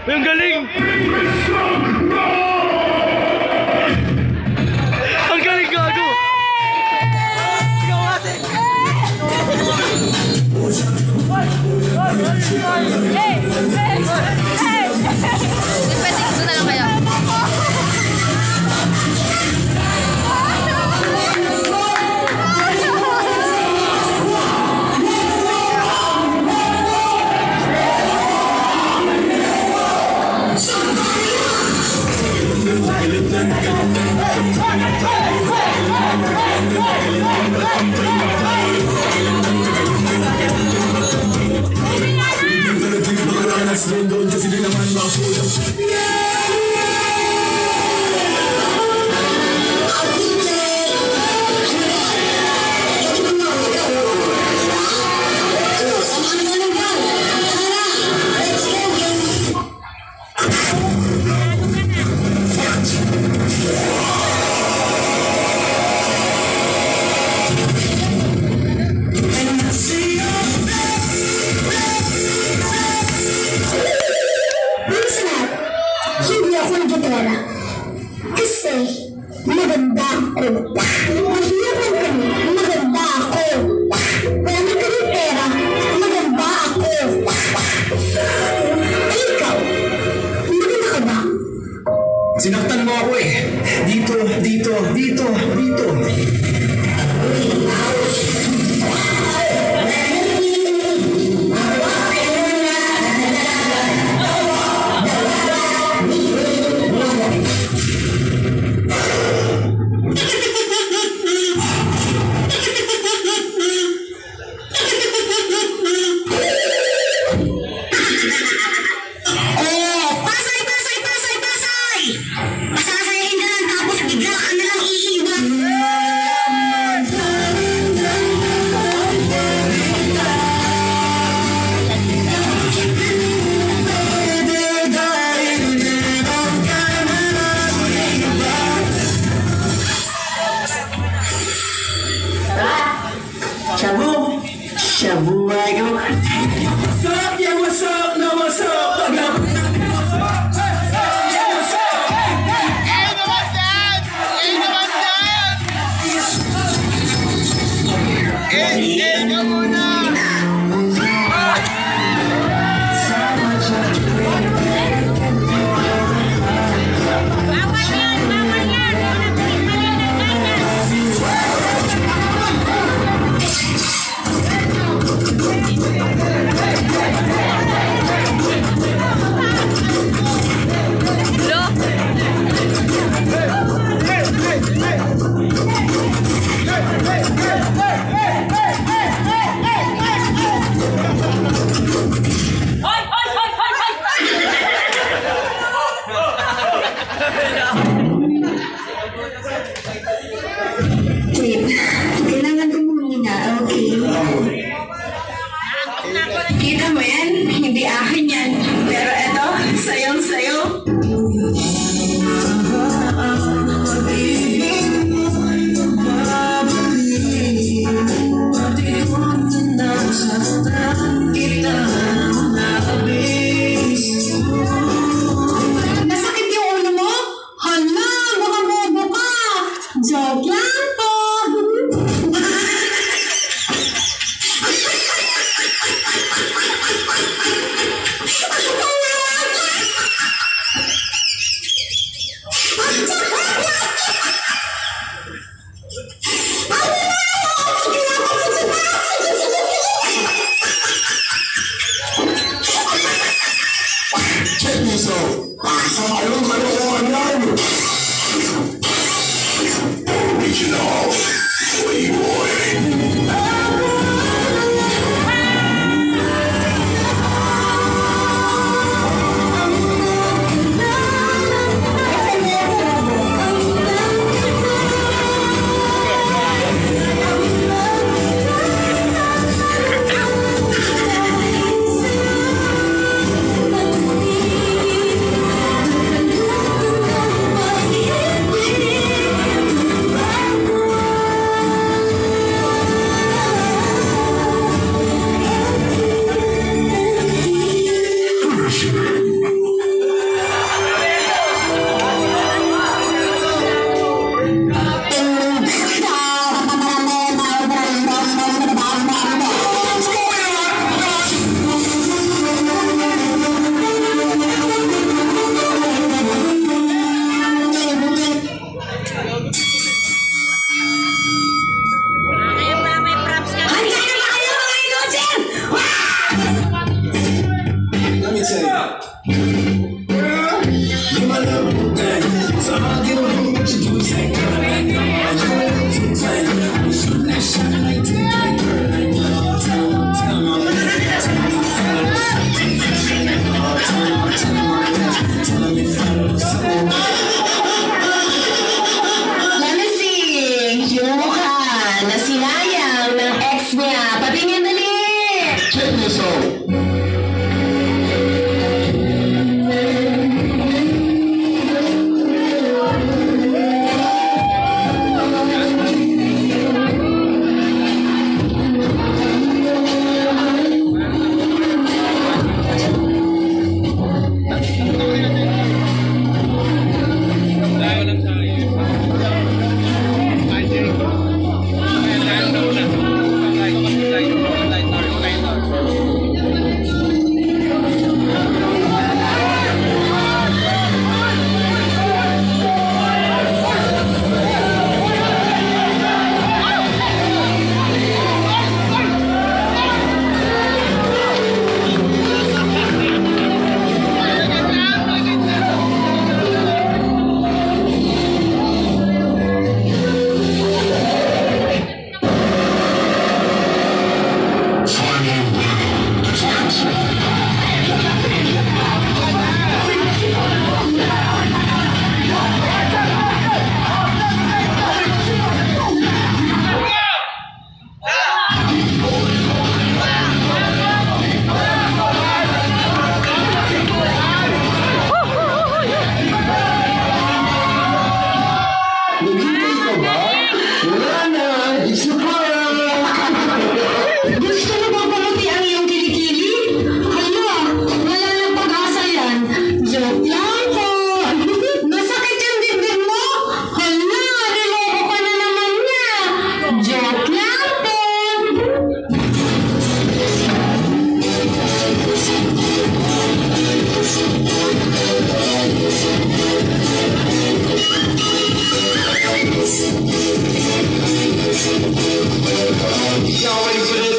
Ang galing! Ang galing, gago! Ikaw kasi! Pwede, doon na lang kayo. Sinaktan mo ako eh. Dito. Shabu, I go. What's up? Yeah, what's up? No, what's up? Kailangan ko muna, okay? Kita mo yan? Hindi akin yan. Pero eto, sayong-sayo. Nasakit yung ulo mo? Hala, baka bobo ka! Joke lang po! Check yourself. Original Playboy. na sinayang ng ex niya. Patingin dali! Check this out. Nakita ka ba? Wala na! Isa pa! Gusto mo bang pamuti ang iyong kilikili? Hala, wala nang pag-asa yan. Joke lang po. Nasakit yung dibdib mo? Hala, niloko ka na naman niya. Joke lang po. Y'all ready for this?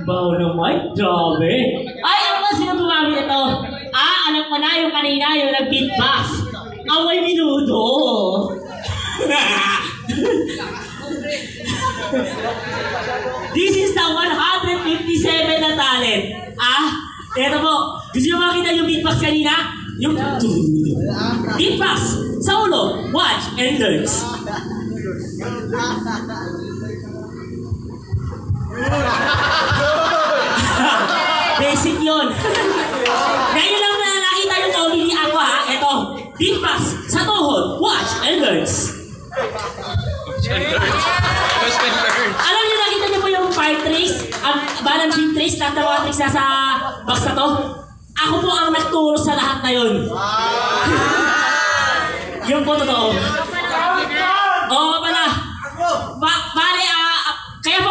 Baw naman, grabe. Ay, ano ba sino gumamit ito? Alam ko na yung kanina, yung nag-beatbox. Away minuto. This is the 157 na talent. Eto po. Gusto nyo makita yung beatbox kanina? Yung beatbox sa ulo. Watch and learn. Basic yun. Ngayon lang na nakita yung comedy ako ha. Ito. Beatbox sa tuhod. Watch and learn. Alam niyo, nakita niyo po yung fire trace, ang balancing trace, lahat ng mga tricks nasa box na to. Ako po ang nagturo sa lahat na yun. Yun po totoo. Oo pala. Bale, kaya ko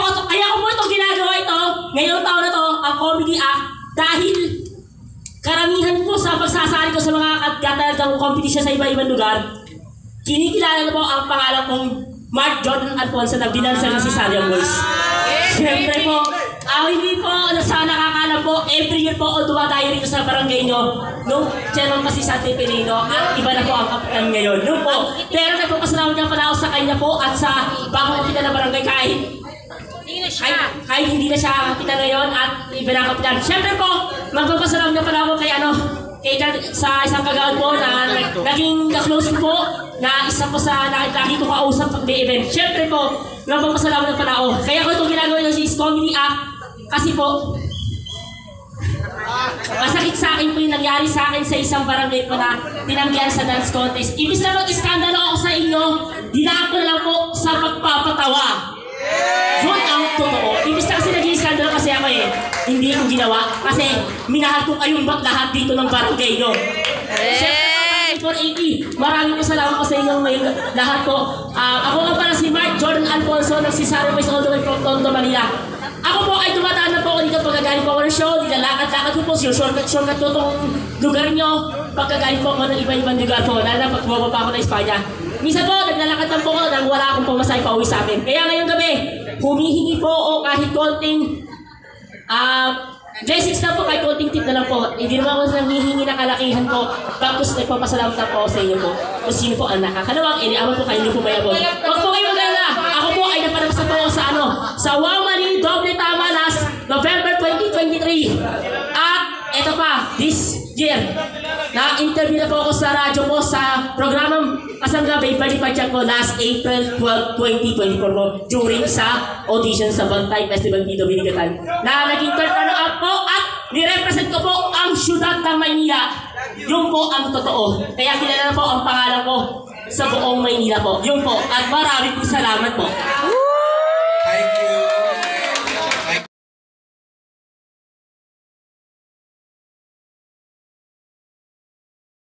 po itong ginagawa ito, ngayong taon na to, ang comedy act, dahil karamihan po sa pagsasali ko sa mga katalagang competition sa iba-ibang lugar, kinikilala na po ang pangalan kong Mark Jordan Alfonso na binansa ng si Sayang Boys. Siyempre po, hindi po sa nakakaalam po, every year po ako dumadayo rito sa barangay nyo. Nung chairman pa si Santi Pelino at iba na po ang kapitan ngayon. Nung po, pero nagpapasalamat niya pala ako sa kanya po at sa bagong kapitan ng barangay kahit hindi na siya kapitan ngayon at iba na kapitan. Siyempre po, magpapasalamat niya pala ako kay sa isang kagawad po na naging ka-close po na isa po sa lagi ko kausap pag may event. Siyempre po, nagpapasalamat na pala ako. Kaya ko itong ginagawa ng comedy act kasi po masakit sa akin po yung nangyari sa akin sa isang barangay po na tinanggihan sa dance contest. Ibig na mag-iskandalo ako sa inyo, dinaan ko na lang po sa pagpapatawa. Yun ang totoo. Ibig na kasi nag-iskandalo kasi ako hindi ko ginawa kasi minahal ko kayong lahat dito ng barangay nyo. Siyempre, 480. Maraming po salamat po sa inyong lahat po. Ako nga pala si Mark Jordan Alfonso ng si Sarah Boys all the way from Tondo, Manila. Ako po ay dumadaan na po ako dito pagkagaling po ako ng show. Nilalakad-lakad ko po siya. Shortcut po itong lugar nyo. Pagkagaling po ako ng iba-ibang lugar po. Lalo na pag bumaba pa ako ng Espanya. Minsan po, naglalakad lang po ako nang wala akong pumasay pa uwi sa amin. Kaya ngayong gabi, humihingi po ako kahit konting blessings na po, kahit konting tip na lang po. Hindi naman ako nanghihingi na kalakihan po. Tapos nagpapasalamat na po sa inyo po. Kung sino po ang nakakalawang, iniaman po kayo, hindi po mayabon. Huwag po kayo maganda. Ako po ay napanapsa po sa Wamali Doble Tama last November 2023. At eto pa, this year, na-interview na po ako sa radyo po sa programang Kasangga Baybali Pachak ko last April 12, 2024 po during sa audition sa Bantay Festival dito Binigatan na naging third runner-up po at nirepresent ko po ang syudad ng Maynila. Yun po ang totoo. Kaya kilala na po ang pangalan ko sa buong Maynila po. Yun po. At maraming salamat po.